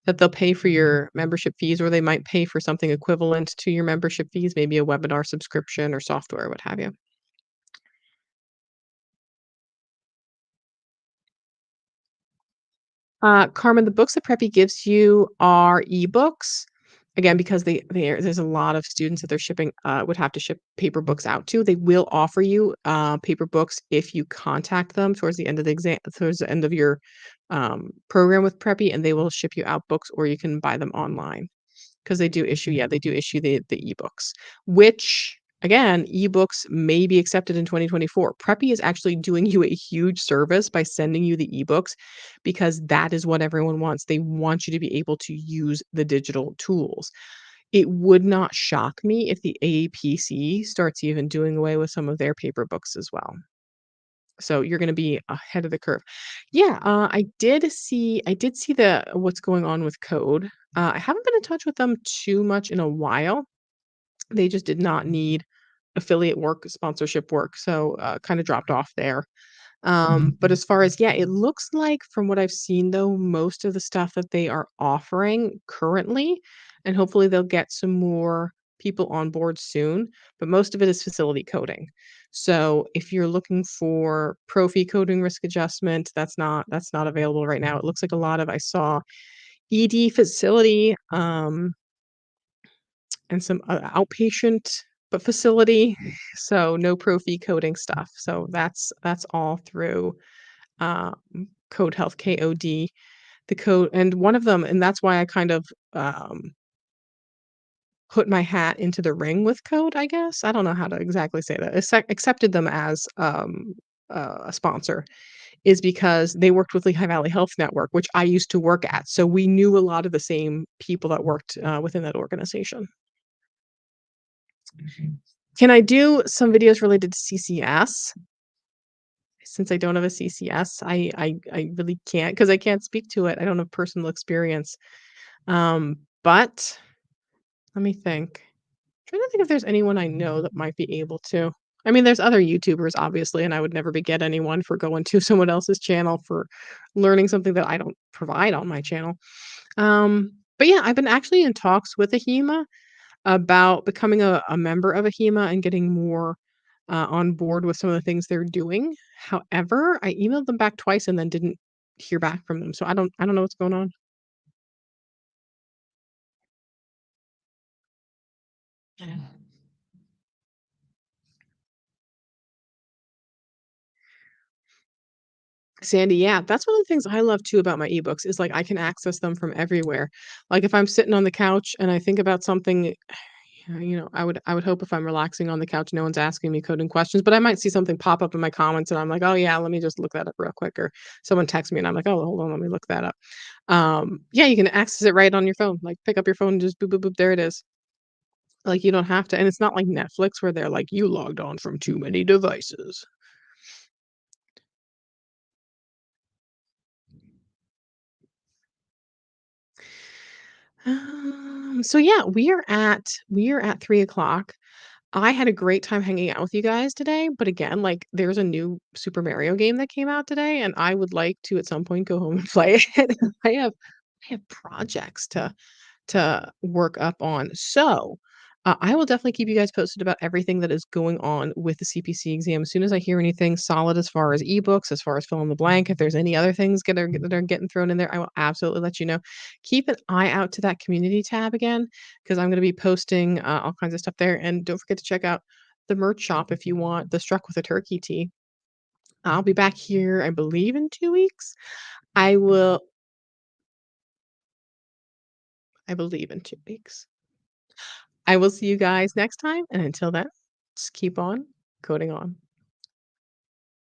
Speaker 1: that they'll pay for your membership fees, or they might pay for something equivalent to your membership fees, maybe a webinar subscription or software, what have you. Carmen, the books that Preppy gives you are ebooks. Again, because there's a lot of students that they're shipping would have to ship paper books out to. They will offer you paper books if you contact them towards the end of the exam, towards the end of your program with Preppy, and they will ship you out books, or you can buy them online. 'Cause they do issue, yeah, they do issue the ebooks, which, again, ebooks may be accepted in 2024. Preppy is actually doing you a huge service by sending you the ebooks because that is what everyone wants. They want you to be able to use the digital tools. It would not shock me if the AAPC starts even doing away with some of their paper books as well. So you're gonna be ahead of the curve. Yeah, I did see the what's going on with Code. I haven't been in touch with them too much in a while. They just did not need affiliate work, sponsorship work, so, kinda dropped off there. But as far as yeah, it looks like from what I've seen though, most of the stuff that they are offering currently, and hopefully they'll get some more people on board soon, but most of it is facility coding. So if you're looking for Profi coding risk adjustment, that's not available right now. It looks like a lot of I saw ED facility, and some outpatient but facility, so no Profi coding stuff. So that's all through um, Code Health, KOD, the code and one of them and that's why I kind of, put my hat into the ring with Code, I guess? I don't know how to exactly say that. Accepted them as, a sponsor is because they worked with Lehigh Valley Health Network, which I used to work at, so we knew a lot of the same people that worked, within that organization. Can I do some videos related to CCS? Since I don't have a CCS, I really can't because I can't speak to it. I don't have personal experience. But let me think. Trying to think if there's anyone I know that might be able to. I mean, there's other YouTubers, obviously, and I would never beget anyone for going to someone else's channel for learning something that I don't provide on my channel. But yeah, I've been actually in talks with AHIMA about becoming a member of AHIMA and getting more on board with some of the things they're doing. However, I emailed them back twice and then didn't hear back from them. So I don't know what's going on. Yeah. Sandy, yeah, that's one of the things I love too about my ebooks is like I can access them from everywhere. Like if I'm sitting on the couch and I think about something, I would hope if I'm relaxing on the couch, no one's asking me coding questions, but I might see something pop up in my comments and I'm like, oh yeah, let me just look that up real quick. Or someone texts me and I'm like, oh, hold on, let me look that up. Yeah, you can access it right on your phone. Like pick up your phone and just boop, boop, boop, there it is. Like you don't have to, and it's not like Netflix where they're like, you logged on from too many devices. So yeah, we are at 3 o'clock. I had a great time hanging out with you guys today, but again, like there's a new Super Mario game that came out today, and I would like to at some point go home and play it. I have projects to work up on. So, I will definitely keep you guys posted about everything that is going on with the CPC exam. As soon as I hear anything solid as far as ebooks, as far as fill in the blank, if there's any other things that are getting thrown in there, I will absolutely let you know. Keep an eye out to that community tab again, because I'm going to be posting all kinds of stuff there. And don't forget to check out the merch shop if you want the Struck with a Turkey tee. I'll be back here, I believe, in 2 weeks. I will, I believe, in 2 weeks. I will see you guys next time, and until then, just keep on coding on.